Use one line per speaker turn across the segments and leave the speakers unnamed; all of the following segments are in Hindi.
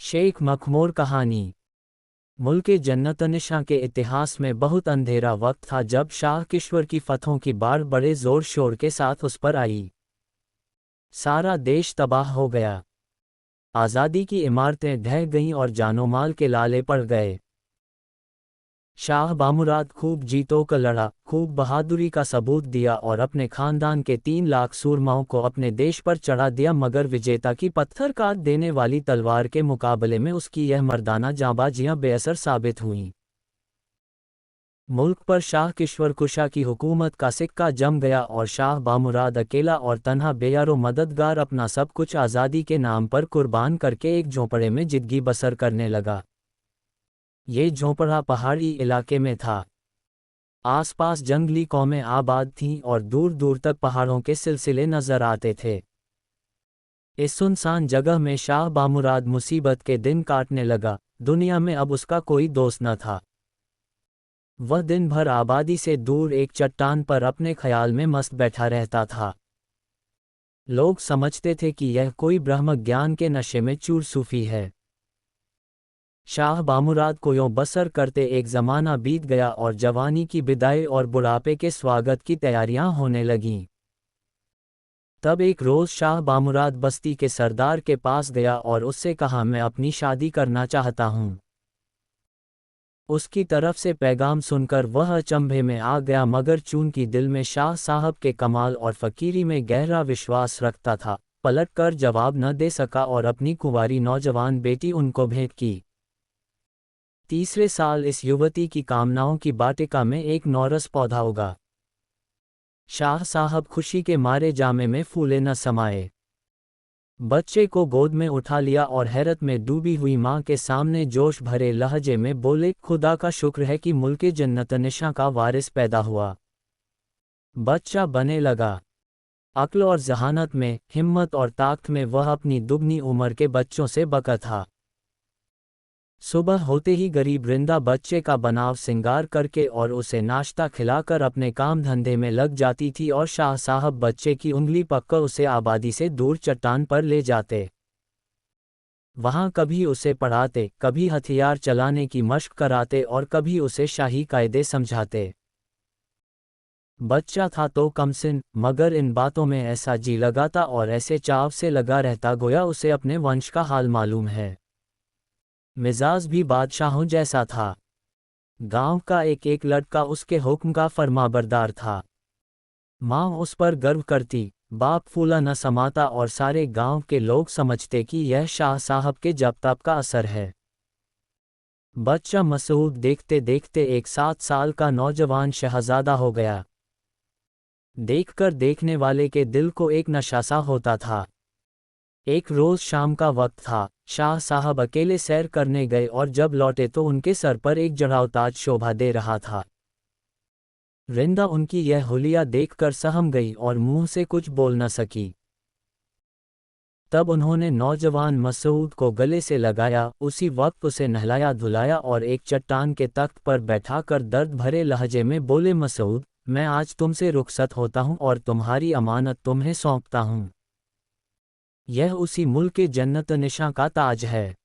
शेख मखमूर कहानी। मुल्क जन्नतनिशां के इतिहास में बहुत अंधेरा वक्त था जब शाह किश्वर की फतहों की बाढ़ बड़े जोर शोर के साथ उस पर आई। सारा देश तबाह हो गया। आज़ादी की इमारतें ढह गईं और जानो माल के लाले पड़ गए। शाह बामुराद खूब जीतों का लड़ा, खूब बहादुरी का सबूत दिया और अपने खानदान के 3 लाख सूरमाओं को अपने देश पर चढ़ा दिया, मगर विजेता की पत्थर काट देने वाली तलवार के मुकाबले में उसकी यह मर्दाना जांबाजियां बेअसर साबित हुईं। मुल्क पर शाह किश्वर कुशा की हुकूमत का सिक्का जम गया और शाह बामुराद अकेला और तन्हा बेयारो मददगार अपना सब कुछ आज़ादी के नाम पर कुर्बान करके एक झोंपड़े में जिंदगी बसर करने लगा। ये झोंपड़ा पहाड़ी इलाके में था। आसपास जंगली कौमें आबाद थीं और दूर दूर तक पहाड़ों के सिलसिले नजर आते थे। इस सुनसान जगह में शाह बामुराद मुसीबत के दिन काटने लगा। दुनिया में अब उसका कोई दोस्त न था। वह दिन भर आबादी से दूर एक चट्टान पर अपने ख्याल में मस्त बैठा रहता था। लोग समझते थे कि यह कोई ब्रह्म ज्ञान के नशे में चूर सूफी है। शाह बामुराद को यूं बसर करते एक ज़माना बीत गया और जवानी की बिदाई और बुढ़ापे के स्वागत की तैयारियां होने लगीं। तब एक रोज़ शाह बामुराद बस्ती के सरदार के पास गया और उससे कहा, मैं अपनी शादी करना चाहता हूँ। उसकी तरफ से पैगाम सुनकर वह अचंभे में आ गया, मगर चूंकि दिल में शाह साहब के कमाल और फ़कीरी में गहरा विश्वास रखता था, पलट कर जवाब न दे सका और अपनी कुंवारी नौजवान बेटी उनको भेंट की। तीसरे साल इस युवती की कामनाओं की वाटिका में एक नौरस पौधा उगा। शाह साहब खुशी के मारे जामे में फूले न समाये। बच्चे को गोद में उठा लिया और हैरत में डूबी हुई माँ के सामने जोश भरे लहजे में बोले, खुदा का शुक्र है कि मुल्क जन्नतनिशां का वारिस पैदा हुआ। बच्चा बने लगा। अक्ल और जहानत में, हिम्मत और ताकत में वह अपनी दुगनी उम्र के बच्चों से बका था। सुबह होते ही गरीब रिंदा बच्चे का बनाव सिंगार करके और उसे नाश्ता खिलाकर अपने काम धंधे में लग जाती थी और शाह साहब बच्चे की उंगली पकड़ उसे आबादी से दूर चट्टान पर ले जाते। वहां कभी उसे पढ़ाते, कभी हथियार चलाने की मशक कराते और कभी उसे शाही कायदे समझाते। बच्चा था तो कमसिन, मगर इन बातों में ऐसा जी लगाता और ऐसे चाव से लगा रहता गोया उसे अपने वंश का हाल मालूम है। मिजाज भी बादशाहों जैसा था। गांव का एक एक लड़का उसके हुक्म का फरमाबरदार था। माँ उस पर गर्व करती, बाप फूला न समाता और सारे गांव के लोग समझते कि यह शाह साहब के जब तब का असर है। बच्चा मसूद देखते देखते एक 7 साल का नौजवान शहजादा हो गया। देखकर देखने वाले के दिल को एक नशा सा होता था। एक रोज़ शाम का वक्त था। शाह साहब अकेले सैर करने गए और जब लौटे तो उनके सर पर एक जड़ाव ताज शोभा दे रहा था। रिंदा उनकी यह हुलिया देखकर सहम गई और मुंह से कुछ बोल न सकी। तब उन्होंने नौजवान मसूद को गले से लगाया, उसी वक्त उसे नहलाया धुलाया और एक चट्टान के तख्त पर बैठाकर दर्द भरे लहजे में बोले, मसूद, मैं आज तुमसे रुखसत होता हूँ और तुम्हारी अमानत तुम्हें सौंपता हूँ। यह उसी मुल्क जन्नतनिशां का ताज है।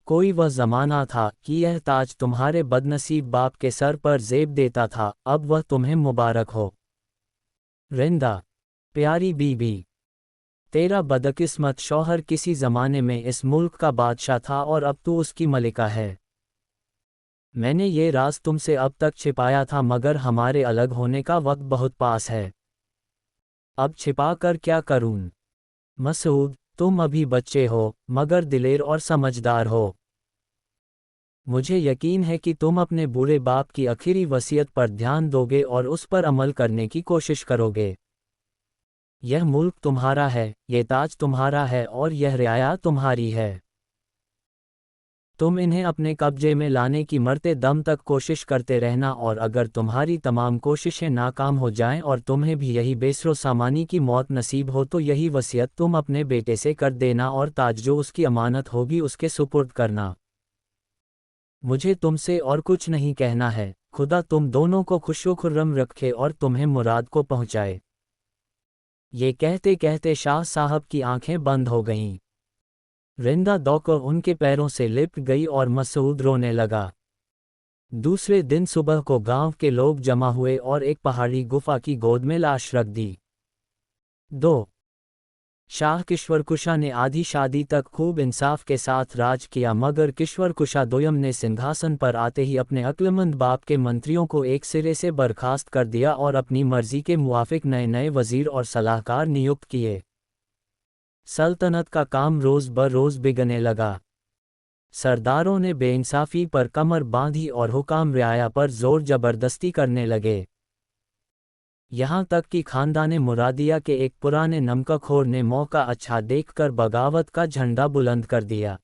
कोई वह ज़माना था कि यह ताज तुम्हारे बदनसीब बाप के सर पर ज़ेब देता था, अब वह तुम्हें मुबारक हो। रिंदा, प्यारी बीबी, तेरा बदकिस्मत शौहर किसी ज़माने में इस मुल्क का बादशाह था और अब तू उसकी मलिका है। मैंने ये राज तुमसे अब तक छिपाया था, मगर हमारे अलग होने का वक्त बहुत पास है। अब छिपा कर क्या करूं? मसूद, तुम अभी बच्चे हो, मगर दिलेर और समझदार हो। मुझे यकीन है कि तुम अपने बूढ़े बाप की आखिरी वसीयत पर ध्यान दोगे और उस पर अमल करने की कोशिश करोगे। यह मुल्क तुम्हारा है, ये ताज तुम्हारा है और यह रियाया तुम्हारी है। तुम इन्हें अपने कब्जे में लाने की मरते दम तक कोशिश करते रहना और अगर तुम्हारी तमाम कोशिशें नाकाम हो जाएं और तुम्हें भी यही बेसरो सामानी की मौत नसीब हो तो यही वसीयत तुम अपने बेटे से कर देना और ताज जो उसकी अमानत होगी उसके सुपुर्द करना। मुझे तुमसे और कुछ नहीं कहना है। खुदा तुम दोनों को खुशो-खुर्रम रखे और तुम्हें मुराद को पहुँचाए। ये कहते कहते शाह साहब की आंखें बंद हो गईं। रिंदा दौड़कर उनके पैरों से लिपट गई और मसूद रोने लगा। दूसरे दिन सुबह को गांव के लोग जमा हुए और एक पहाड़ी गुफा की गोद में लाश रख दी। 2. शाह किश्वर कुशा ने आधी शादी तक खूब इंसाफ के साथ राज किया, मगर किश्वर कुशा दोयम ने सिंहासन पर आते ही अपने अक्लमंद बाप के मंत्रियों को एक सिरे से बर्खास्त कर दिया और अपनी मर्जी के मुआफिक नए नए वजीर और सलाहकार नियुक्त किए। सल्तनत का काम रोज़ ब रोज़ बिगड़ने लगा। सरदारों ने बेइंसाफी पर कमर बांधी और हुकाम रियाया पर जोर जबरदस्ती करने लगे। यहाँ तक कि खानदाने मुरादिया के एक पुराने नमकखोर ने मौका अच्छा देखकर बगावत का झंडा बुलंद कर दिया।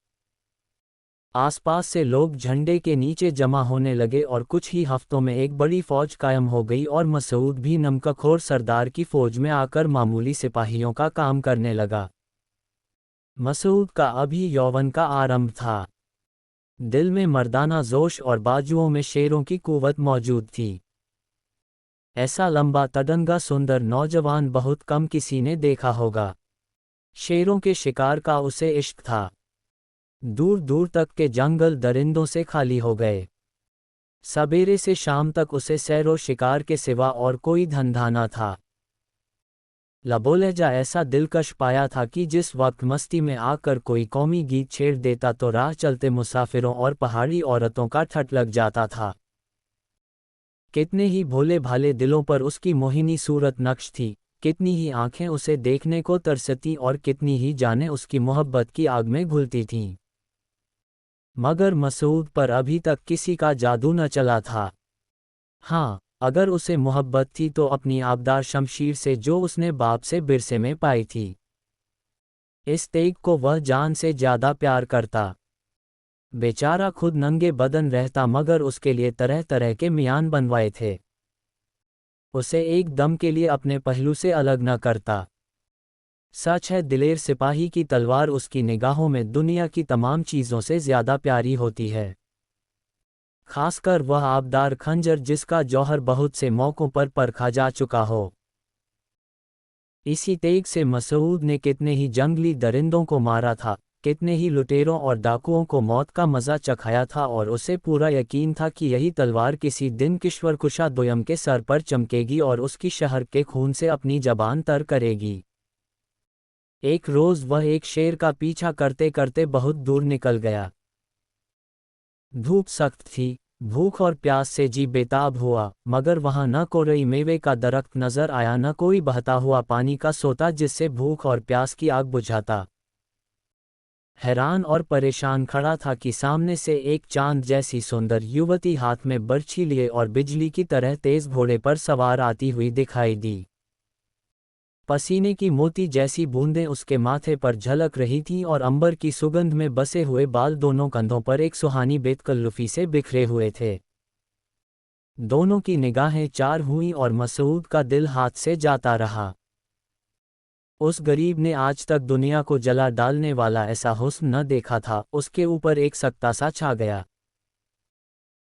आसपास से लोग झंडे के नीचे जमा होने लगे और कुछ ही हफ्तों में एक बड़ी फौज कायम हो गई और मसूद भी नमकखोर सरदार की फौज में आकर मामूली सिपाहियों का काम करने लगा। मसूद का अभी यौवन का आरंभ था। दिल में मर्दाना जोश और बाजुओं में शेरों की कुव्वत मौजूद थी। ऐसा लंबा तड़ंगा सुंदर नौजवान बहुत कम किसी ने देखा होगा। शेरों के शिकार का उसे इश्क था। दूर दूर तक के जंगल दरिंदों से खाली हो गए। सवेरे से शाम तक उसे सैरो शिकार के सिवा और कोई धंधा न था। लबोलहजा ऐसा दिलकश पाया था कि जिस वक्त मस्ती में आकर कोई कौमी गीत छेड़ देता तो राह चलते मुसाफिरों और पहाड़ी औरतों का ठट लग जाता था। कितने ही भोले भाले दिलों पर उसकी मोहिनी सूरत नक्श थी, कितनी ही आंखें उसे देखने को तरसती और कितनी ही जानें उसकी मोहब्बत की आग में घुलती थीं। मगर मसूद पर अभी तक किसी का जादू न चला था। हाँ, अगर उसे मोहब्बत थी तो अपनी आबदार शमशीर से, जो उसने बाप से बिरसे में पाई थी। इस तेग को वह जान से ज्यादा प्यार करता। बेचारा खुद नंगे बदन रहता मगर उसके लिए तरह तरह के मियान बनवाए थे। उसे एक दम के लिए अपने पहलू से अलग न करता। सच है, दिलेर सिपाही की तलवार उसकी निगाहों में दुनिया की तमाम चीज़ों से ज़्यादा प्यारी होती है, खासकर वह आबदार खंजर जिसका जौहर बहुत से मौक़ों पर परखा जा चुका हो। इसी तेग से मसूद ने कितने ही जंगली दरिंदों को मारा था, कितने ही लुटेरों और डाकुओं को मौत का मज़ा चखाया था, और उसे पूरा यकीन था कि यही तलवार किसी दिन किश्वर कुशा दोयम के सर पर चमकेगी और उसकी शहर के खून से अपनी जबान तर करेगी। एक रोज़ वह एक शेर का पीछा करते करते बहुत दूर निकल गया। धूप सख्त थी, भूख और प्यास से जी बेताब हुआ, मगर वहां न कोई मेवे का दरख्त नजर आया, न कोई बहता हुआ पानी का सोता जिससे भूख और प्यास की आग बुझाता। हैरान और परेशान खड़ा था कि सामने से एक चांद जैसी सुंदर युवती हाथ में बर्छी लिए और बिजली की तरह तेज घोड़े पर सवार आती हुई दिखाई दी। पसीने की मोती जैसी बूंदें उसके माथे पर झलक रही थीं और अंबर की सुगंध में बसे हुए बाल दोनों कंधों पर एक सुहानी बेतकल्लुफी से बिखरे हुए थे। दोनों की निगाहें चार हुईं और मसूद का दिल हाथ से जाता रहा। उस गरीब ने आज तक दुनिया को जला डालने वाला ऐसा हुस्न न देखा था। उसके ऊपर एक सकता सा छा गया।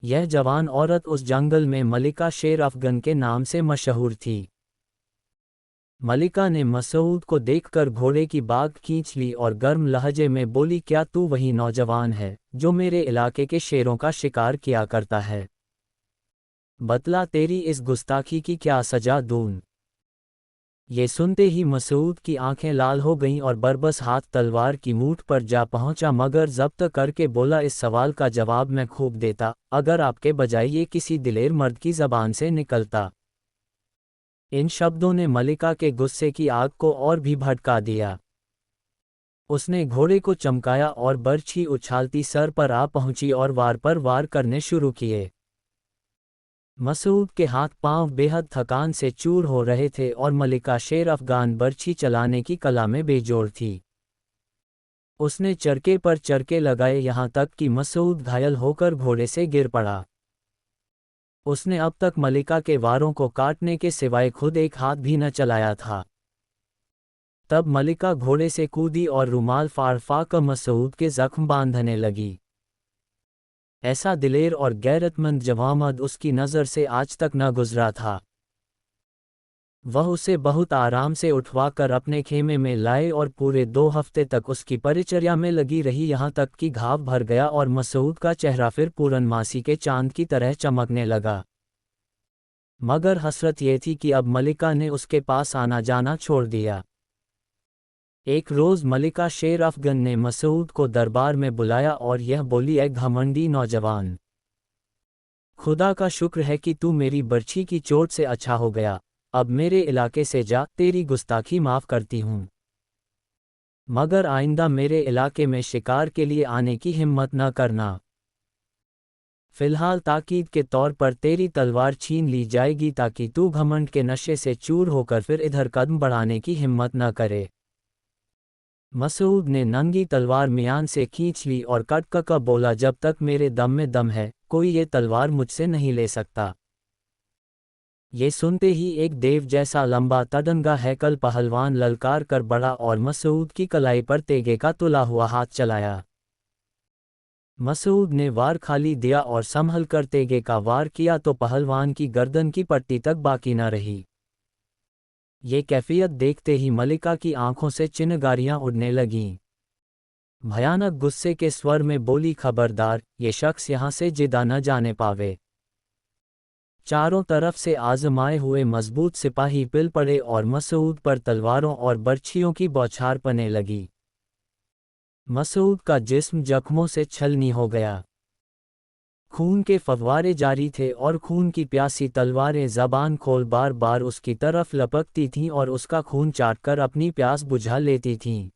यह जवान औरत उस जंगल में मलिका शेर अफगन के नाम से मशहूर थी। मलिका ने मसूद को देखकर घोड़े की बाग खींच ली और गर्म लहजे में बोली, क्या तू वही नौजवान है जो मेरे इलाके के शेरों का शिकार किया करता है? बतला, तेरी इस गुस्ताखी की क्या सजा दूं? ये सुनते ही मसूद की आंखें लाल हो गईं और बरबस हाथ तलवार की मूठ पर जा पहुंचा, मगर जब्त करके बोला, इस सवाल का जवाब मैं खूब देता अगर आपके बजाय ये किसी दिलेर मर्द की जबान से निकलता। इन शब्दों ने मलिका के गुस्से की आग को और भी भड़का दिया। उसने घोड़े को चमकाया और बर्छी उछालती सर पर आ पहुंची और वार पर वार करने शुरू किए। मसूद के हाथ पांव बेहद थकान से चूर हो रहे थे और मलिका शेर अफगान बर्छी चलाने की कला में बेजोड़ थी। उसने चरके पर चरके लगाए, यहाँ तक कि मसूद घायल होकर घोड़े से गिर पड़ा। उसने अब तक मलिका के वारों को काटने के सिवाय खुद एक हाथ भी न चलाया था। तब मलिका घोड़े से कूदी और रुमाल फाड़ कर मसूद के जख्म बांधने लगी। ऐसा दिलेर और गैरतमंद जवान उसकी नज़र से आज तक न गुजरा था। वह उसे बहुत आराम से उठवाकर अपने खेमे में लाए और पूरे 2 हफ्ते तक उसकी परिचर्या में लगी रही, यहाँ तक कि घाव भर गया और मसूद का चेहरा फिर पूरनमासी के चांद की तरह चमकने लगा। मगर हसरत ये थी कि अब मलिका ने उसके पास आना जाना छोड़ दिया। एक रोज़ मलिका शेर अफगन ने मसूद को दरबार में बुलाया और यह बोली, ए घमंडी नौजवान, खुदा का शुक्र है कि तू मेरी बर्छी की चोट से अच्छा हो गया। अब मेरे इलाके से जा, तेरी गुस्ताखी माफ़ करती हूँ, मगर आइंदा मेरे इलाके में शिकार के लिए आने की हिम्मत न करना। फिलहाल ताकीद के तौर पर तेरी तलवार छीन ली जाएगी ताकि तू घमंड के नशे से चूर होकर फिर इधर कदम बढ़ाने की हिम्मत न करे। मसूद ने नंगी तलवार मियान से खींच ली और कटकका बोला, जब तक मेरे दम में दम है कोई ये तलवार मुझसे नहीं ले सकता। ये सुनते ही एक देव जैसा लंबा तडंगा हैकल पहलवान ललकार कर बढ़ा और मसूद की कलाई पर तेगे का तुला हुआ हाथ चलाया। मसूद ने वार खाली दिया और संभल कर तेगे का वार किया तो पहलवान की गर्दन की पट्टी तक बाकी न रही। ये कैफियत देखते ही मलिका की आंखों से चिनगारियां उड़ने लगीं। भयानक गुस्से के स्वर में बोली, खबरदार, ये शख्स यहाँ से जिदा न जाने पावे। चारों तरफ से आजमाए हुए मजबूत सिपाही पिल पड़े और मसूद पर तलवारों और बर्छियों की बौछार पड़ने लगी। मसूद का जिस्म जख्मों से छलनी हो गया। खून के फव्वारे जारी थे और खून की प्यासी तलवारें ज़बान खोल बार बार उसकी तरफ लपकती थीं और उसका खून चाटकर अपनी प्यास बुझा लेती थीं।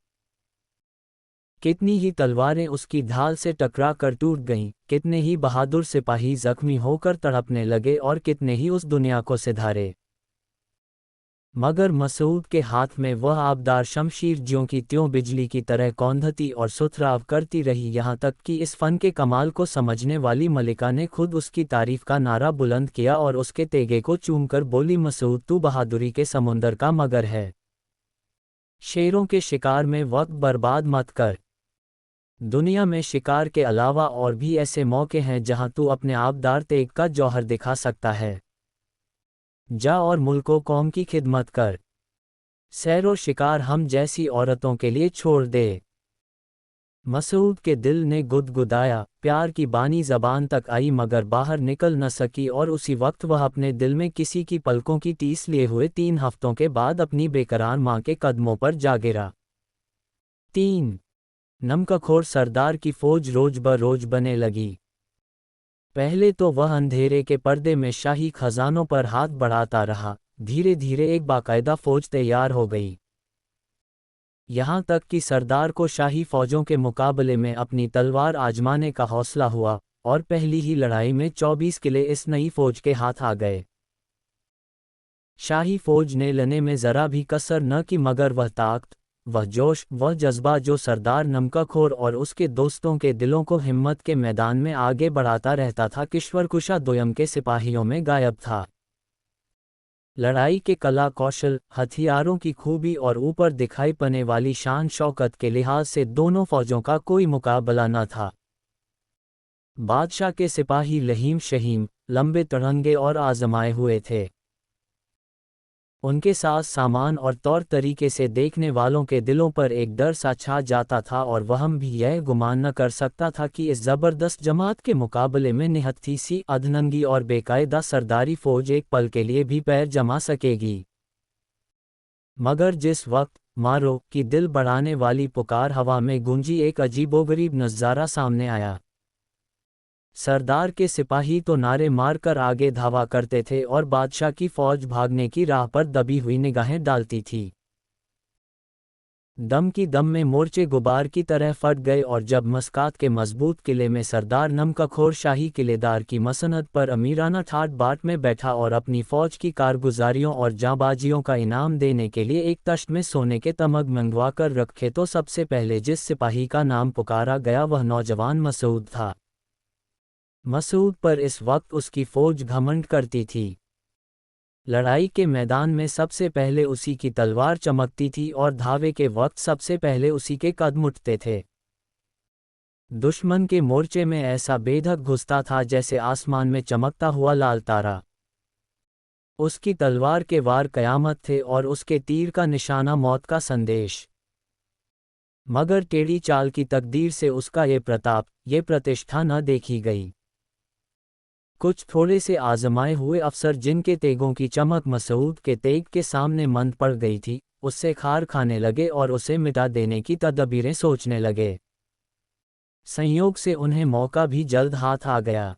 कितनी ही तलवारें उसकी ढाल से टकरा कर टूट गईं, कितने ही बहादुर सिपाही जख्मी होकर तड़पने लगे और कितने ही उस दुनिया को सिधारे। मगर मसूद के हाथ में वह आबदार शमशीर ज्यों की त्यों बिजली की तरह कौंधती और सुथराव करती रही, यहाँ तक कि इस फन के कमाल को समझने वाली मलिका ने खुद उसकी तारीफ का नारा बुलंद किया और उसके तेगे को चूमकर बोली, मसूद, तू बहादुरी के समुंदर का मगर है। शेरों के शिकार में वक्त बर्बाद मत कर। दुनिया में शिकार के अलावा और भी ऐसे मौके हैं जहां तू अपने आबदार तेग का जौहर दिखा सकता है। जा और मुल्को कौम की खिदमत कर। सैरो शिकार हम जैसी औरतों के लिए छोड़ दे। मसूद के दिल ने गुदगुदाया, प्यार की बानी ज़बान तक आई मगर बाहर निकल न सकी और उसी वक्त वह अपने दिल में किसी की पलकों की टीस लिए हुए 3 हफ्तों के बाद अपनी बेकरार माँ के कदमों पर जा गिरा। 3 नमकखोर सरदार की फौज रोज ब रोज बने लगी। पहले तो वह अंधेरे के पर्दे में शाही खजानों पर हाथ बढ़ाता रहा, धीरे धीरे एक बाकायदा फौज तैयार हो गई। यहाँ तक कि सरदार को शाही फौजों के मुकाबले में अपनी तलवार आजमाने का हौसला हुआ और पहली ही लड़ाई में 24 किले इस नई फौज के हाथ आ गए। शाही फौज ने लड़ने में जरा भी कसर न की मगर वह ताकत, वह जोश, वह जज्बा जो सरदार नमकखोर और उसके दोस्तों के दिलों को हिम्मत के मैदान में आगे बढ़ाता रहता था, किश्वरकुशा दोयम के सिपाहियों में गायब था। लड़ाई के कला कौशल, हथियारों की खूबी और ऊपर दिखाई पड़ने वाली शान शौकत के लिहाज से दोनों फौजों का कोई मुकाबला न था। बादशाह के सिपाही लहीम शहीम, लंबे तड़ंगे और आजमाए हुए थे। उनके साथ सामान और तौर तरीके से देखने वालों के दिलों पर एक डर सा छा जाता था और वहम भी यह गुमान न कर सकता था कि इस ज़बरदस्त जमात के मुकाबले में निहत्थी सी अधनंगी और बेकायदा सरदारी फौज एक पल के लिए भी पैर जमा सकेगी। मगर जिस वक्त मारो की दिल बढ़ाने वाली पुकार हवा में गूंजी, एक अजीबोगरीब नज़ारा सामने आया। सरदार के सिपाही तो नारे मारकर आगे धावा करते थे और बादशाह की फौज भागने की राह पर दबी हुई निगाहें डालती थी। दम की दम में मोर्चे गुबार की तरह फट गए और जब मस्कात के मजबूत किले में सरदार नमकखोर शाही किलेदार की मसनद पर अमीराना ठाट बाट में बैठा और अपनी फौज की कारगुजारियों और जांबाजियों का इनाम देने के लिए एक तश्त में सोने के तमग मंगवा कर रखे, तो सबसे पहले जिस सिपाही का नाम पुकारा गया वह नौजवान मसूद था। मसूद पर इस वक्त उसकी फौज घमंड करती थी। लड़ाई के मैदान में सबसे पहले उसी की तलवार चमकती थी और धावे के वक्त सबसे पहले उसी के कदम उठते थे। दुश्मन के मोर्चे में ऐसा बेधक घुसता था जैसे आसमान में चमकता हुआ लाल तारा। उसकी तलवार के वार कयामत थे और उसके तीर का निशाना मौत का संदेश। मगर टेढ़ी चाल की तकदीर से उसका ये प्रताप, ये प्रतिष्ठा न देखी गई। कुछ थोड़े से आजमाए हुए अफसर जिनके तेगों की चमक मसूद के तेग के सामने मंद पड़ गई थी, उससे खार खाने लगे और उसे मिटा देने की तदबीरें सोचने लगे। संयोग से उन्हें मौका भी जल्द हाथ आ गया।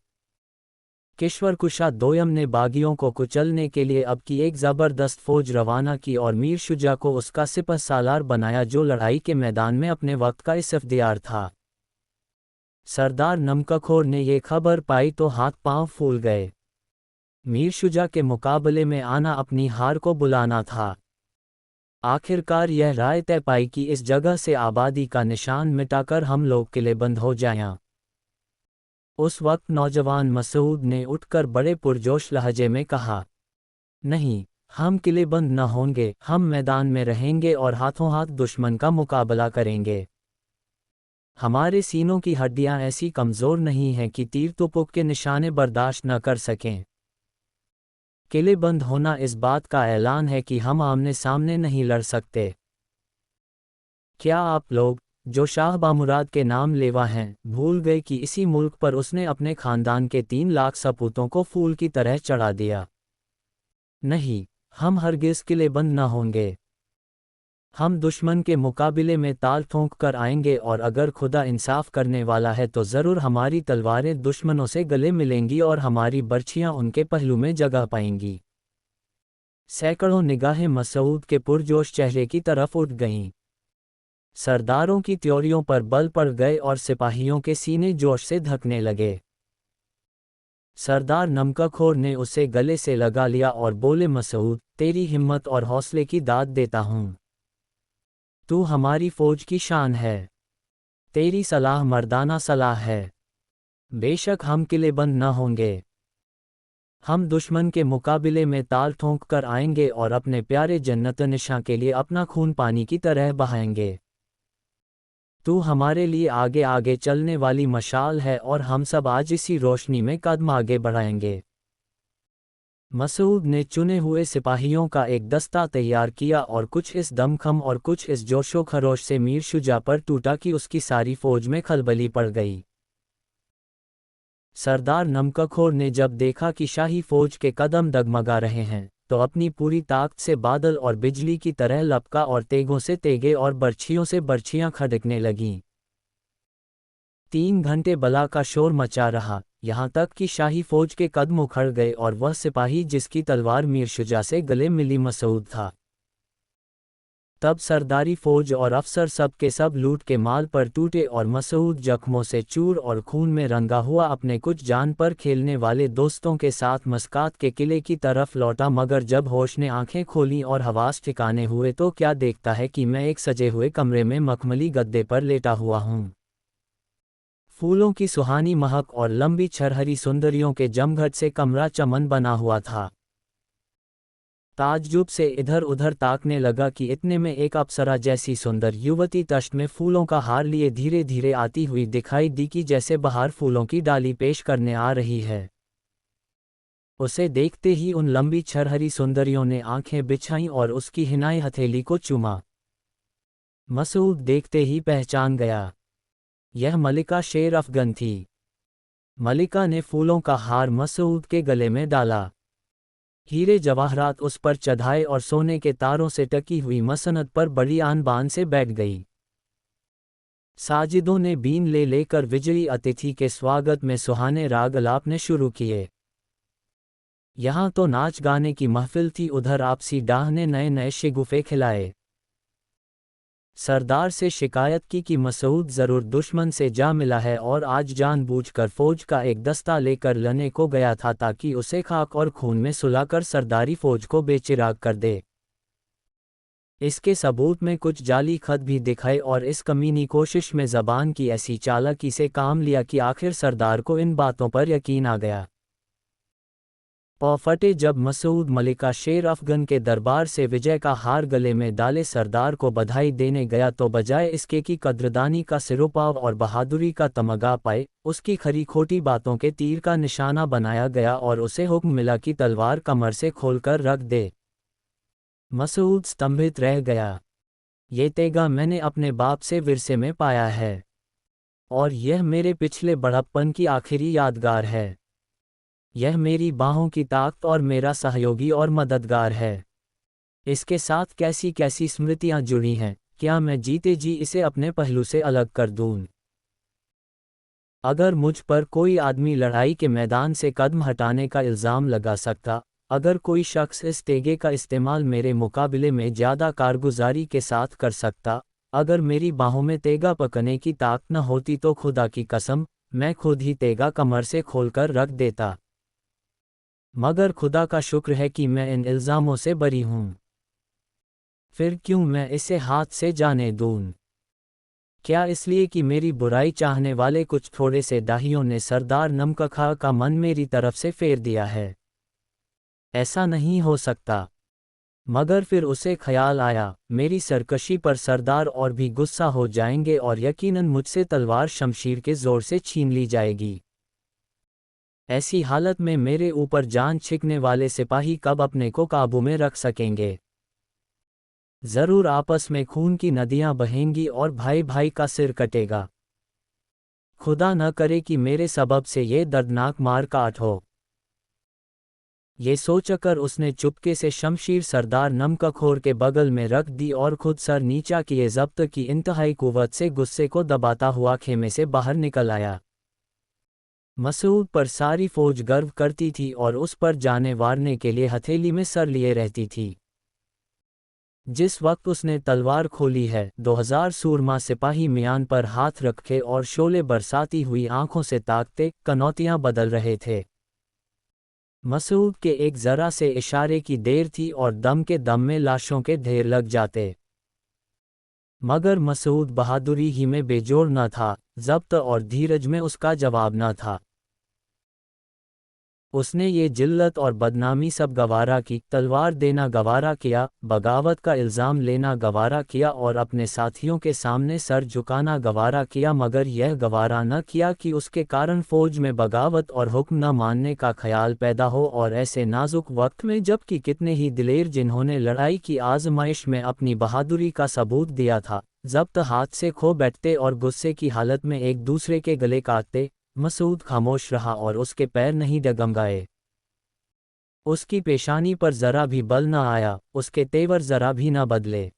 किश्वर कुशा दोयम ने बागियों को कुचलने के लिए अब की एक ज़बरदस्त फौज रवाना की और मीर शुजा को उसका सिपह सालार बनाया, जो लड़ाई के मैदान में अपने वक्त का इस्फदियार था। सरदार नमकखोर ने ये खबर पाई तो हाथ पांव फूल गए। मीर शुजा के मुकाबले में आना अपनी हार को बुलाना था। आखिरकार यह राय तय पाई कि इस जगह से आबादी का निशान मिटाकर हम लोग किलेबंद हो जाएं। उस वक्त नौजवान मसूद ने उठकर बड़े पुरजोश लहजे में कहा, नहीं, हम किलेबंद न होंगे, हम मैदान में रहेंगे और हाथों हाथ दुश्मन का मुकाबला करेंगे। हमारे सीनों की हड्डियां ऐसी कमज़ोर नहीं हैं कि तीर तुपुक के निशाने बर्दाश्त न कर सकें। किलेबंद होना इस बात का ऐलान है कि हम आमने सामने नहीं लड़ सकते। क्या आप लोग, जो शाह बामुराद के नाम लेवा हैं, भूल गए कि इसी मुल्क पर उसने अपने खानदान के 3 लाख सपूतों को फूल की तरह चढ़ा दिया? नहीं, हम हरगिज़ किलेबंद न होंगे। हम दुश्मन के मुकाबले में ताल ठोंक कर आएंगे और अगर खुदा इंसाफ करने वाला है तो ज़रूर हमारी तलवारें दुश्मनों से गले मिलेंगी और हमारी बर्छियां उनके पहलू में जगह पाएंगी। सैकड़ों निगाहें मसूद के पुरजोश चेहरे की तरफ उठ गईं। सरदारों की त्योरियों पर बल पड़ गए और सिपाहियों के सीने जोश से धकने लगे। सरदार नमकखोर ने उसे गले से लगा लिया और बोले, मसूद, तेरी हिम्मत और हौसले की दाद देता हूँ। तू हमारी फौज की शान है। तेरी सलाह मर्दाना सलाह है। बेशक हम किलेबंद न होंगे। हम दुश्मन के मुकाबले में ताल ठोंक कर आएंगे और अपने प्यारे जन्नत निशां के लिए अपना खून पानी की तरह बहाएंगे। तू हमारे लिए आगे आगे चलने वाली मशाल है और हम सब आज इसी रोशनी में कदम आगे बढ़ाएंगे। मसूद ने चुने हुए सिपाहियों का एक दस्ता तैयार किया और कुछ इस दमखम और कुछ इस जोशो खरोश से मीर शुजा पर टूटा कि उसकी सारी फौज में खलबली पड़ गई। सरदार नमकखोर ने जब देखा कि शाही फौज के कदम डगमगा रहे हैं, तो अपनी पूरी ताकत से बादल और बिजली की तरह लपका और तेगों से तेगे और बर्छियों से बर्छियां खड़कने लगीं। 3 घंटे बला का शोर मचा रहा, यहाँ तक कि शाही फौज के कदम उखड़ गए और वह सिपाही जिसकी तलवार मीर शुजा से गले मिली मसूद था। तब सरदारी फौज और अफसर सब के सब लूट के माल पर टूटे और मसूद जख्मों से चूर और खून में रंगा हुआ अपने कुछ जान पर खेलने वाले दोस्तों के साथ मस्कात के किले की तरफ लौटा। मगर जब होश ने आंखें खोलीं और हवास ठिकाने हुए तो क्या देखता है कि मैं एक सजे हुए कमरे में मखमली गद्दे पर लेटा हुआ हूँ। फूलों की सुहानी महक और लंबी छरहरी सुंदरियों के जमघट से कमरा चमन बना हुआ था। ताज्जुब से इधर उधर ताकने लगा कि इतने में एक अप्सरा जैसी सुंदर युवती तश्त में फूलों का हार लिए धीरे धीरे आती हुई दिखाई दी कि जैसे बाहर फूलों की डाली पेश करने आ रही है। उसे देखते ही उन लंबी छरहरी सुंदरियों ने आंखें बिछाईं और उसकी हिनाई हथेली को चूमा। मसूद देखते ही पहचान गया, यह मलिका शेर अफगन थी। मलिका ने फूलों का हार मसूद के गले में डाला। हीरे जवाहरात उस पर चढ़ाए और सोने के तारों से टकी हुई मसनद पर बड़ी आन बान से बैठ गई। साजिदों ने बीन ले लेकर विजयी अतिथि के स्वागत में सुहाने राग अलापने शुरू किए। यहाँ तो नाच गाने की महफिल थी, उधर आपसी डाह ने नए नए शिगुफे खिलाए। सरदार से शिकायत की कि मसूद ज़रूर दुश्मन से जा मिला है और आज जानबूझकर फौज का एक दस्ता लेकर लड़ने को गया था ताकि उसे खाक और खून में सुलाकर सरदारी फौज को बेचिराग कर दे। इसके सबूत में कुछ जाली खत भी दिखाए और इस कमीनी कोशिश में ज़बान की ऐसी चालाकी से काम लिया कि आखिर सरदार को इन बातों पर यकीन आ गया। पौ फटे जब मसूद मलिका शेर अफगन के दरबार से विजय का हार गले में डाले सरदार को बधाई देने गया तो बजाय इसके कि कद्रदानी का सिरोपाव और बहादुरी का तमगा पाए, उसकी खरी खोटी बातों के तीर का निशाना बनाया गया और उसे हुक्म मिला कि तलवार कमर से खोलकर रख दे। मसूद स्तंभित रह गया। ये तेगा मैंने अपने बाप से विरसे में पाया है, और यह मेरे पिछले बड़प्पन की आखिरी यादगार है। यह मेरी बाहों की ताकत और मेरा सहयोगी और मददगार है। इसके साथ कैसी कैसी स्मृतियां जुड़ी हैं, क्या मैं जीते जी इसे अपने पहलू से अलग कर दूं? अगर मुझ पर कोई आदमी लड़ाई के मैदान से कदम हटाने का इल्ज़ाम लगा सकता, अगर कोई शख्स इस तेगे का इस्तेमाल मेरे मुकाबले में ज़्यादा कारगुजारी के साथ कर सकता, अगर मेरी बाहों में तेगा पकड़ने की ताकत न होती तो खुदा की कसम, मैं खुद ही तेगा कमर से खोलकर रख देता। मगर खुदा का शुक्र है कि मैं इन इल्ज़ामों से बरी हूँ। फिर क्यों मैं इसे हाथ से जाने दूँ? क्या इसलिए कि मेरी बुराई चाहने वाले कुछ थोड़े से दाहियों ने सरदार नमकखा का मन मेरी तरफ से फेर दिया है? ऐसा नहीं हो सकता। मगर फिर उसे ख्याल आया, मेरी सरकशी पर सरदार और भी गुस्सा हो जाएंगे और यकीनन मुझसे तलवार शमशीर के जोर से छीन ली जाएगी। ऐसी हालत में मेरे ऊपर जान छिकने वाले सिपाही कब अपने को काबू में रख सकेंगे? जरूर आपस में खून की नदियां बहेंगी और भाई भाई का सिर कटेगा। खुदा न करे कि मेरे सबब से ये दर्दनाक मार काट हो। ये सोचकर उसने चुपके से शमशीर सरदार नमकखोर के बगल में रख दी और खुद सर नीचा किए जब्त की इंतहाई कुव्वत से गुस्से को दबाता हुआ खेमे से बाहर निकल आया। मसूद पर सारी फौज गर्व करती थी और उस पर जाने वारने के लिए हथेली में सर लिए रहती थी। जिस वक्त उसने तलवार खोली है, 2000 सूरमा सिपाही मियान पर हाथ रखे और शोले बरसाती हुई आंखों से ताकते कनौतियां बदल रहे थे। मसूद के एक जरा से इशारे की देर थी और दम के दम में लाशों के ढेर लग जाते। मगर मसूद बहादुरी ही में बेजोड़ न था, ज़ब्त और धीरज में उसका जवाब न था। उसने ये जिल्लत और बदनामी सब गवारा की, तलवार देना गवारा किया, बगावत का इल्ज़ाम लेना गवारा किया और अपने साथियों के सामने सर झुकाना गवारा किया, मगर यह गवारा न किया कि उसके कारण फौज में बगावत और हुक्म न मानने का ख्याल पैदा हो। और ऐसे नाजुक वक्त में जबकि कितने ही दिलेर जिन्होंने लड़ाई की आजमाइश में अपनी बहादुरी का सबूत दिया था, ज़ब्त हाथ से खो बैठते और गुस्से की हालत में एक दूसरे के गले काटते, मसूद खामोश रहा और उसके पैर नहीं डगमगाए। उसकी पेशानी पर जरा भी बल न आया, उसके तेवर जरा भी न बदले।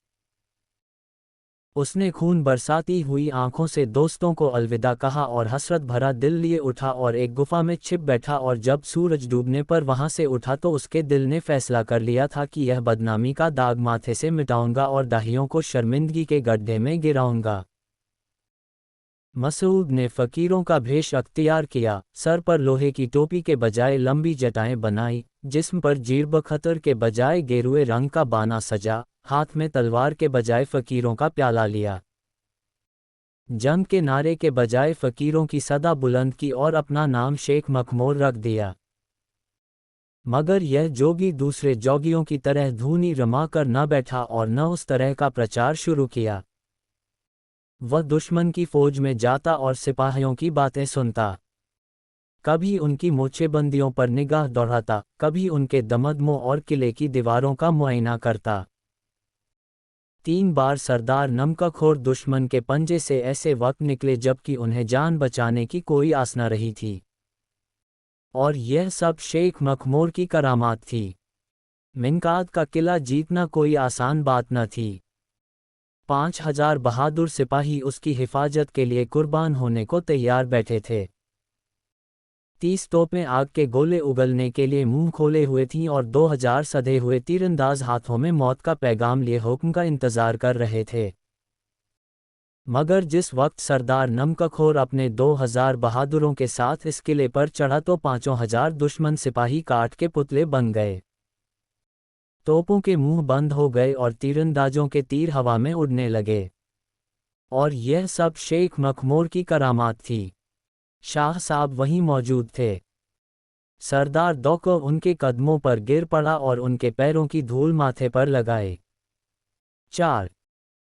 उसने खून बरसाती हुई आंखों से दोस्तों को अलविदा कहा और हसरत भरा दिल लिए उठा और एक गुफा में छिप बैठा, और जब सूरज डूबने पर वहां से उठा तो उसके दिल ने फैसला कर लिया था कि यह बदनामी का दाग माथे से मिटाऊंगा और दाहियों को शर्मिंदगी के गड्ढे में गिराऊंगा। मसूद ने फ़कीरों का भेष अख्तियार किया, सर पर लोहे की टोपी के बजाय लंबी जटाएं बनाई, जिस्म पर जीर्ब खतर के बजाय गेरुए रंग का बाना सजा, हाथ में तलवार के बजाय फ़कीरों का प्याला लिया। जंग के नारे के बजाय फ़कीरों की सदा बुलंद की और अपना नाम शेख मखमूर रख दिया। मगर यह जोगी दूसरे जोगियों की तरह धूनी रमा कर न बैठा और न उस तरह का प्रचार शुरू किया। वह दुश्मन की फौज में जाता और सिपाहियों की बातें सुनता। कभी उनकी मोर्चेबंदियों पर निगाह दौड़ाता, कभी उनके दमदमों और किले की दीवारों का मुआयना करता। 3 बार सरदार नमकखोर दुश्मन के पंजे से ऐसे वक्त निकले जबकि उन्हें जान बचाने की कोई आस न रही थी। और यह सब शेख मखमूर की करामात थी। मिनकाद का किला जीतना कोई आसान बात न थी। 5000 बहादुर सिपाही उसकी हिफाजत के लिए कुर्बान होने को तैयार बैठे थे। 30 तोपें आग के गोले उगलने के लिए मुंह खोले हुए थीं और 2000 सधे हुए तीरंदाज हाथों में मौत का पैगाम लिए हुक्म का इंतजार कर रहे थे। मगर जिस वक्त सरदार नमकखोर अपने 2000 बहादुरों के साथ इस किले पर चढ़ा तो 5000 दुश्मन सिपाही काट के पुतले बन गए। तोपों के मुंह बंद हो गए और तीरंदाजों के तीर हवा में उड़ने लगे। और यह सब शेख मखमूर की करामात थी। शाह साहब वहीं मौजूद थे। सरदार दौड़कर उनके कदमों पर गिर पड़ा और उनके पैरों की धूल माथे पर लगाए। 4.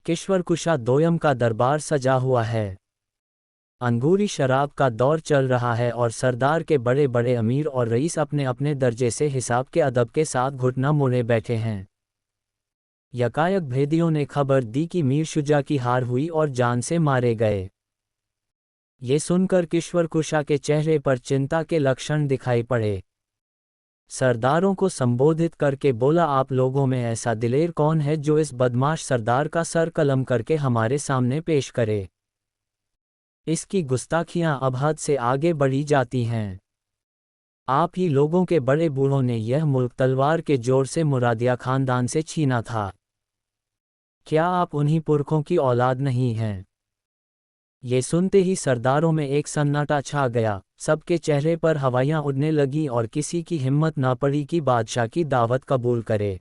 किश्वरकुशा दोयम का दरबार सजा हुआ है। अंगूरी शराब का दौर चल रहा है और सरदार के बड़े बड़े अमीर और रईस अपने अपने दर्जे से हिसाब के अदब के साथ घुटना मोड़े बैठे हैं। यकायक भेदियों ने खबर दी कि मीर शुजा की हार हुई और जान से मारे गए। ये सुनकर किश्वरकुशा के चेहरे पर चिंता के लक्षण दिखाई पड़े। सरदारों को संबोधित करके बोला, आप लोगों में ऐसा दिलेर कौन है जो इस बदमाश सरदार का सर कलम करके हमारे सामने पेश करे। इसकी गुस्ताखियां अब हद से आगे बढ़ी जाती हैं। आप ही लोगों के बड़े बूढ़ों ने यह मुल्क तलवार के जोर से मुरादिया खानदान से छीना था। क्या आप उन्हीं पुरखों की औलाद नहीं हैं? ये सुनते ही सरदारों में एक सन्नाटा छा गया, सबके चेहरे पर हवाइयां उड़ने लगीं और किसी की हिम्मत न पड़ी कि बादशाह की दावत कबूल करे।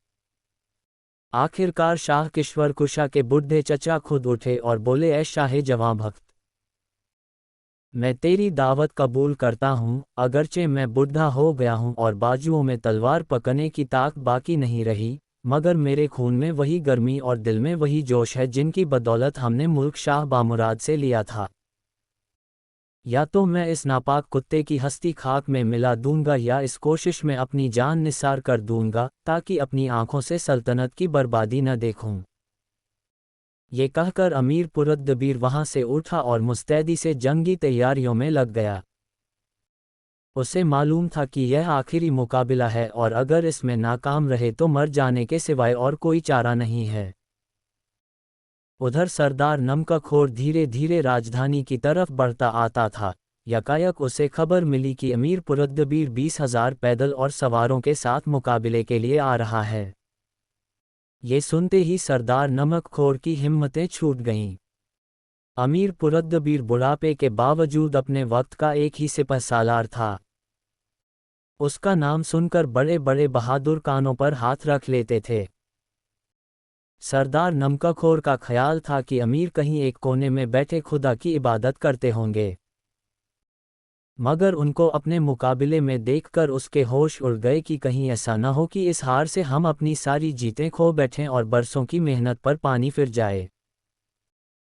आखिरकार शाह किश्वरकुशा के बुढ़े चचा खुद उठे और बोले, ऐ शाह जवां भक्त, मैं तेरी दावत कबूल करता हूँ, अगरचे मैं बुढ़ा हो गया हूँ और बाजुओं में तलवार पकड़ने की ताक बाकी नहीं रही, मगर मेरे खून में वही गर्मी और दिल में वही जोश है जिनकी बदौलत हमने मुल्क शाह बामुराद से लिया था। या तो मैं इस नापाक कुत्ते की हस्ती खाक में मिला दूंगा या इस कोशिश में अपनी जान निसार कर दूंगा ताकि अपनी आंखों से सल्तनत की बर्बादी न देखूं। ये कहकर अमीर पुरद्दबीर वहां से उठा और मुस्तैदी से जंगी तैयारियों में लग गया। उसे मालूम था कि यह आखिरी मुकाबिला है और अगर इसमें नाकाम रहे तो मर जाने के सिवाय और कोई चारा नहीं है। उधर सरदार नमकखोर धीरे धीरे राजधानी की तरफ बढ़ता आता था। यकायक उसे खबर मिली कि अमीर पुरद्दबीर 20,000 पैदल और सवारों के साथ मुकाबले के लिए आ रहा है। ये सुनते ही सरदार नमकखोर की हिम्मतें छूट गईं। अमीर पुरद्दबीर बुढ़ापे के बावजूद अपने वक्त का एक ही सिपहसालार था। उसका नाम सुनकर बड़े बड़े बहादुर कानों पर हाथ रख लेते थे। सरदार नमकखोर का ख्याल था कि अमीर कहीं एक कोने में बैठे खुदा की इबादत करते होंगे, मगर उनको अपने मुकाबले में देखकर उसके होश उड़ गए कि कहीं ऐसा न हो कि इस हार से हम अपनी सारी जीतें खो बैठें और बरसों की मेहनत पर पानी फिर जाए।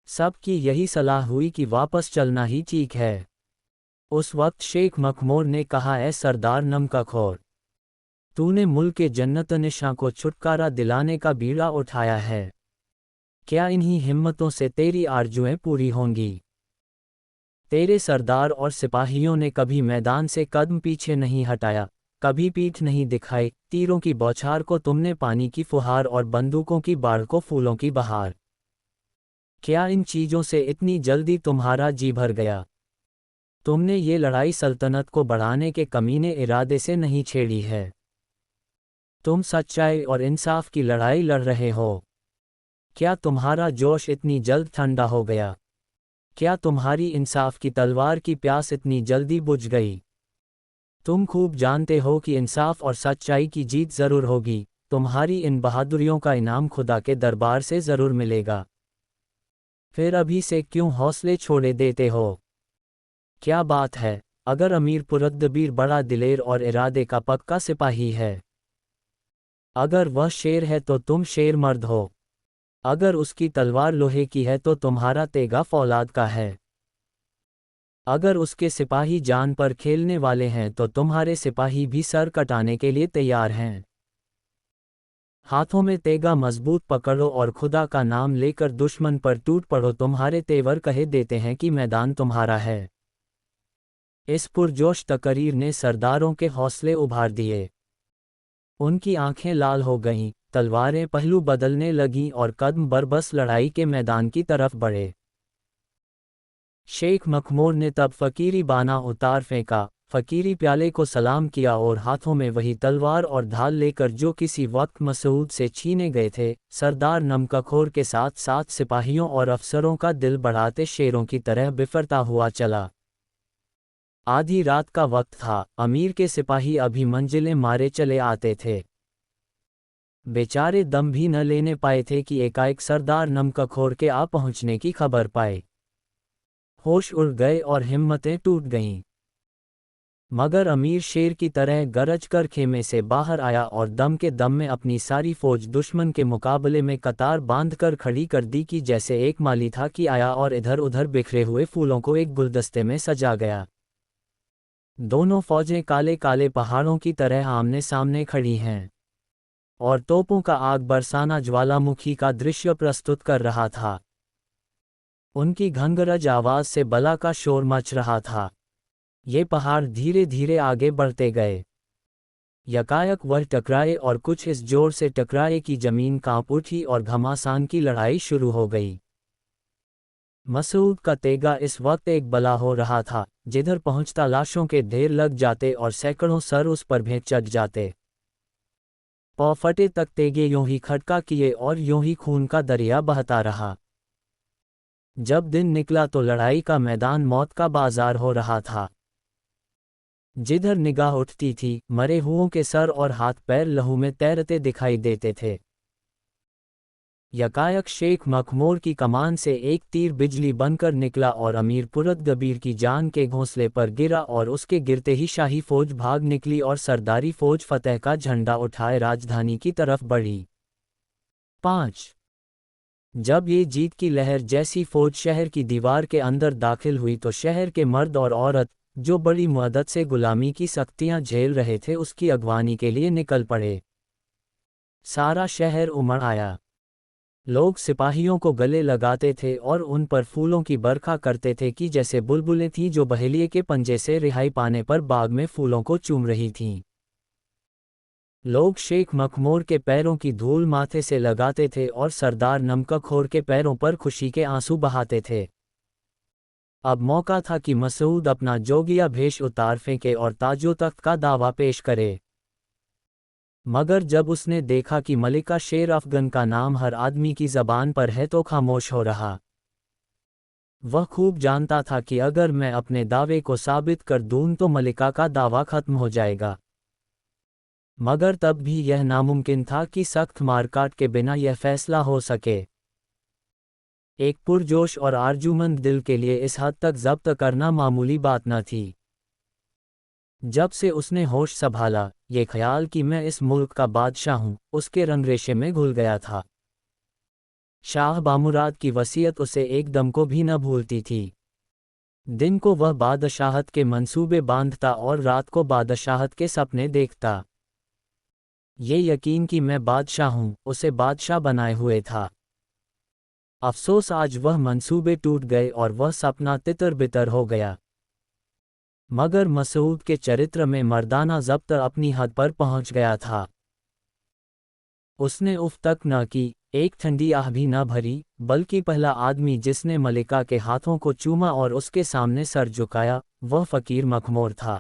सबकी यही सलाह हुई कि वापस चलना ही ठीक है। उस वक्त शेख मखमूर ने कहा, ऐ सरदार नमकखोर, तूने मुल्क के जन्नत निशां को छुटकारा दिलाने का बीड़ा उठाया है। क्या इन्हीं हिम्मतों से तेरी आरजुएं पूरी होंगी? तेरे सरदार और सिपाहियों ने कभी मैदान से कदम पीछे नहीं हटाया, कभी पीठ नहीं दिखाई। तीरों की बौछार को तुमने पानी की फुहार और बंदूकों की बाढ़ को फूलों की बहार। क्या इन चीजों से इतनी जल्दी तुम्हारा जी भर गया? तुमने ये लड़ाई सल्तनत को बढ़ाने के कमीने इरादे से नहीं छेड़ी है। तुम सच्चाई और इंसाफ की लड़ाई लड़ रहे हो। क्या तुम्हारा जोश इतनी जल्द ठंडा हो गया? क्या तुम्हारी इंसाफ की तलवार की प्यास इतनी जल्दी बुझ गई? तुम खूब जानते हो कि इंसाफ और सच्चाई की जीत जरूर होगी। तुम्हारी इन बहादुरियों का इनाम खुदा के दरबार से जरूर मिलेगा। फिर अभी से क्यों हौसले छोड़े देते हो? क्या बात है, अगर अमीर पुरद्दबीर बड़ा दिलेर और इरादे का पक्का सिपाही है, अगर वह शेर है तो तुम शेर मर्द हो, अगर उसकी तलवार लोहे की है तो तुम्हारा तेगा फौलाद का है, अगर उसके सिपाही जान पर खेलने वाले हैं तो तुम्हारे सिपाही भी सर कटाने के लिए तैयार हैं। हाथों में तेगा मजबूत पकड़ो और खुदा का नाम लेकर दुश्मन पर टूट पड़ो। तुम्हारे तेवर कहे देते हैं कि मैदान तुम्हारा है। इस पुरजोश तकरीर ने सरदारों के हौसले उभार दिए। उनकी आंखें लाल हो गईं, तलवारें पहलू बदलने लगीं और कदम बरबस लड़ाई के मैदान की तरफ बढ़े। शेख मखमूर ने तब फकीरी बाना उतार फेंका, फकीरी प्याले को सलाम किया और हाथों में वही तलवार और ढाल लेकर जो किसी वक्त मसूद से छीने गए थे, सरदार नमकखोर के साथ साथ सिपाहियों और अफसरों का दिल बढ़ाते शेरों की तरह बिफरता हुआ चला। आधी रात का वक्त था, अमीर के सिपाही अभी मंजिलें मारे चले आते थे। बेचारे दम भी न लेने पाए थे कि एकाएक सरदार नमकखोर के आ पहुंचने की खबर पाए। होश उड़ गए और हिम्मतें टूट गईं। मगर अमीर शेर की तरह गरज कर खेमे से बाहर आया और दम के दम में अपनी सारी फौज दुश्मन के मुकाबले में कतार बांधकर खड़ी कर दी कि जैसे एक माली था कि आया और इधर उधर बिखरे हुए फूलों को एक गुलदस्ते में सजा गया। दोनों फौजें काले काले पहाड़ों की तरह आमने सामने खड़ी हैं और तोपों का आग बरसाना ज्वालामुखी का दृश्य प्रस्तुत कर रहा था। उनकी घंघरज आवाज से बला का शोर मच रहा था। ये पहाड़ धीरे धीरे आगे बढ़ते गए। यकायक वह टकराए और कुछ इस जोर से टकराए कि जमीन कांप उठी और घमासान की लड़ाई शुरू हो गई। मसूद का तेगा इस वक्त एक बला हो रहा था, जिधर पहुंचता लाशों के ढेर लग जाते और सैकड़ों सर उस पर भेंट चढ़ जाते। पौ फटे तक तेगे यूं ही खटका किए और यूं ही खून का दरिया बहता रहा। जब दिन निकला तो लड़ाई का मैदान मौत का बाजार हो रहा था। जिधर निगाह उठती थी, मरे हुओं के सर और हाथ पैर लहू में तैरते दिखाई देते थे। यकायक शेख मखमूर की कमान से एक तीर बिजली बनकर निकला और अमीर पुरतगबीर की जान के घोंसले पर गिरा और उसके गिरते ही शाही फौज भाग निकली और सरदारी फौज फतेह का झंडा उठाए राजधानी की तरफ बढ़ी। 5 जब ये जीत की लहर जैसी फौज शहर की दीवार के अंदर दाखिल हुई तो शहर के मर्द और औरत, जो बड़ी मुद्दत से गुलामी की सख्तियां झेल रहे थे, उसकी अगवानी के लिए निकल पड़े। सारा शहर उमड़ आया। लोग सिपाहियों को गले लगाते थे और उन पर फूलों की बरखा करते थे कि जैसे बुलबुलें थीं जो बहेलिए के पंजे से रिहाई पाने पर बाग में फूलों को चूम रही थीं। लोग शेख मखमूर के पैरों की धूल माथे से लगाते थे और सरदार नमकखोर के पैरों पर खुशी के आंसू बहाते थे। अब मौका था कि मसूद अपना जोगिया भेष उतार फेंके और ताजो तख्त का दावा पेश करे। मगर जब उसने देखा कि मलिका शेर अफगन का नाम हर आदमी की ज़बान पर है तो खामोश हो रहा। वह खूब जानता था कि अगर मैं अपने दावे को साबित कर दूं तो मलिका का दावा खत्म हो जाएगा। मगर तब भी यह नामुमकिन था कि सख्त मारकाट के बिना यह फैसला हो सके। एक पुरजोश और आरजूमंद दिल के लिए इस हद तक ज़ब्त करना मामूली बात न थी। जब से उसने होश संभाला, ये ख्याल कि मैं इस मुल्क का बादशाह हूँ, उसके रंगरेशे में घुल गया था। शाह बामुराद की वसीयत उसे एकदम को भी न भूलती थी। दिन को वह बादशाहत के मंसूबे बांधता और रात को बादशाहत के सपने देखता। ये यकीन कि मैं बादशाह हूँ, उसे बादशाह बनाए हुए था। अफसोस आज वह मंसूबे टूट गए और वह सपना तितर बितर हो गया। मगर मसूद के चरित्र में मर्दाना ज़ब्त अपनी हद पर पहुंच गया था। उसने उफ तक न की, एक ठंडी आह भी न भरी, बल्कि पहला आदमी जिसने मलिका के हाथों को चूमा और उसके सामने सर झुकाया, वह फ़कीर मखमूर था।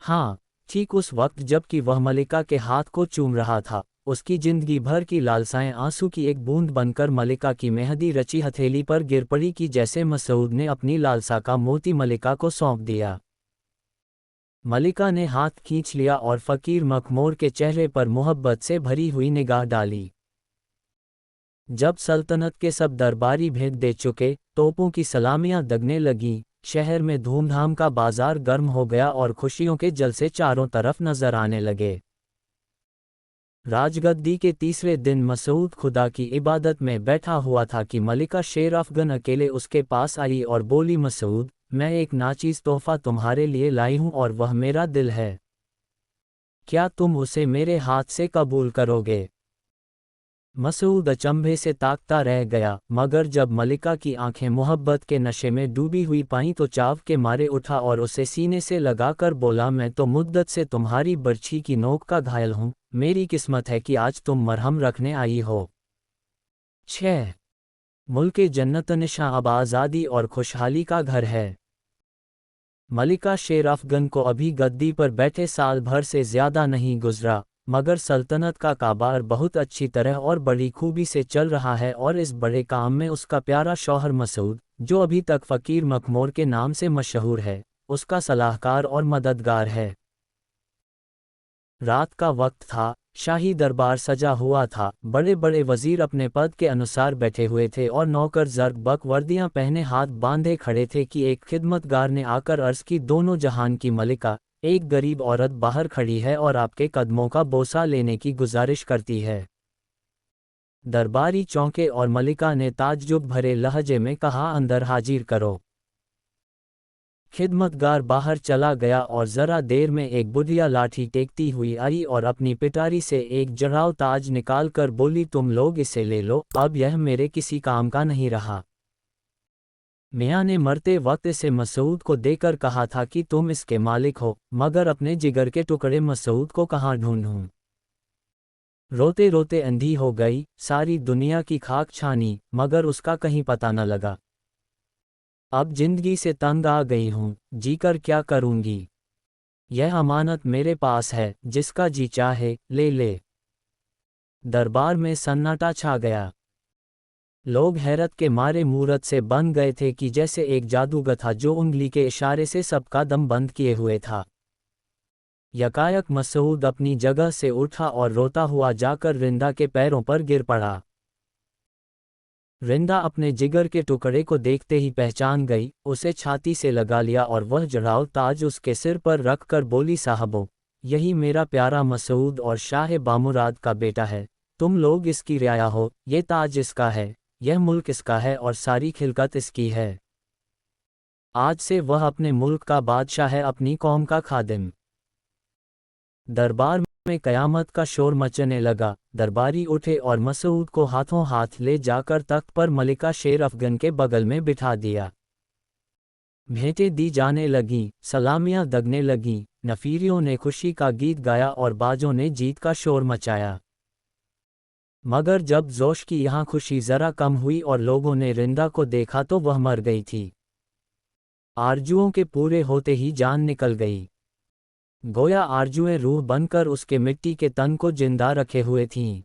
हाँ, ठीक उस वक्त जबकि वह मलिका के हाथ को चूम रहा था, उसकी जिंदगी भर की लालसाएं आंसू की एक बूंद बनकर मलिका की मेहंदी रची हथेली पर गिर पड़ी कि जैसे मसूद ने अपनी लालसा का मोती मलिका को सौंप दिया। मलिका ने हाथ खींच लिया और फ़कीर मखमूर के चेहरे पर मोहब्बत से भरी हुई निगाह डाली। जब सल्तनत के सब दरबारी भेंट दे चुके, तोपों की सलामियां दगने लगीं, शहर में धूमधाम का बाजार गर्म हो गया और खुशियों के जलसे चारों तरफ नजर आने लगे। राजगद्दी के तीसरे दिन मसूद खुदा की इबादत में बैठा हुआ था कि मलिका शेर अफगन अकेले उसके पास आई और बोली, मसूद, मैं एक नाचीज तोहफा तुम्हारे लिए लाई हूं और वह मेरा दिल है। क्या तुम उसे मेरे हाथ से कबूल करोगे? मसूद अचंभे से ताकता रह गया, मगर जब मलिका की आंखें मोहब्बत के नशे में डूबी हुई पाईं तो चाव के मारे उठा और उसे सीने से लगाकर बोला, मैं तो मुद्दत से तुम्हारी बर्छी की नोक का घायल हूँ, मेरी किस्मत है कि आज तुम मरहम रखने आई हो। 6 मुल्क जन्नतनिशा अब आज़ादी और खुशहाली का घर है। मलिका शेर अफगन को अभी गद्दी पर बैठे साल भर से ज़्यादा नहीं गुजरा, मगर सल्तनत का काबार बहुत अच्छी तरह और बड़ी खूबी से चल रहा है और इस बड़े काम में उसका प्यारा शौहर मसूद, जो अभी तक फ़कीर मखमूर के नाम से मशहूर है, उसका सलाहकार और मददगार है। रात का वक्त था, शाही दरबार सजा हुआ था, बड़े बड़े वजीर अपने पद के अनुसार बैठे हुए थे और नौकर जर्ग बक वर्दियां पहने हाथ बांधे खड़े थे कि एक खिदमतगार ने आकर अर्ज की, दोनों जहान की मलिका, एक गरीब औरत बाहर खड़ी है और आपके कदमों का बोसा लेने की गुजारिश करती है। दरबारी चौंके और मलिका ने ताज्जुब भरे लहजे में कहा, अंदर हाजिर करो। खिदमतगार बाहर चला गया और जरा देर में एक बुढ़िया लाठी टेकती हुई आई और अपनी पिटारी से एक जड़ाव ताज निकाल कर बोली, तुम लोग इसे ले लो, अब यह मेरे किसी काम का नहीं रहा। मियाँ ने मरते वक्त इसे मसूद को देकर कहा था कि तुम इसके मालिक हो, मगर अपने जिगर के टुकड़े मसूद को कहाँ ढूंढूं। रोते रोते अंधी हो गई, सारी दुनिया की खाक छानी, मगर उसका कहीं पता न लगा। अब जिंदगी से तंग आ गई हूँ, जीकर क्या करूँगी। यह अमानत मेरे पास है, जिसका जी चाहे ले ले। दरबार में सन्नाटा छा गया। लोग हैरत के मारे मूरत से बन गए थे कि जैसे एक जादूगर था जो उंगली के इशारे से सबका दम बंद किए हुए था। यकायक मसूद अपनी जगह से उठा और रोता हुआ जाकर रिंदा के पैरों पर गिर पड़ा। रिंदा अपने जिगर के टुकड़े को देखते ही पहचान गई, उसे छाती से लगा लिया और वह जड़ाव ताज उसके सिर पर रख कर बोली, साहबों, यही मेरा प्यारा मसूद और शाह बामुराद का बेटा है। तुम लोग इसकी रियाया हो, ये ताज इसका है, यह मुल्क इसका है और सारी खिलकत इसकी है। आज से वह अपने मुल्क का बादशाह है, अपनी कौम का खादिम। दरबार में कयामत का शोर मचने लगा। दरबारी उठे और मसूद को हाथों हाथ ले जाकर तख्त पर मलिका शेर अफगन के बगल में बिठा दिया। भेंटें दी जाने लगीं, सलामियां दगने लगीं, नफीरियों ने खुशी का गीत गाया और बाजों ने जीत का शोर मचाया। मगर जब जोश की यहाँ खुशी जरा कम हुई और लोगों ने रिंदा को देखा तो वह मर गई थी। आरजुओं के पूरे होते ही जान निकल गई। गोया आरजुएं रूह बनकर उसके मिट्टी के तन को जिंदा रखे हुए थीं।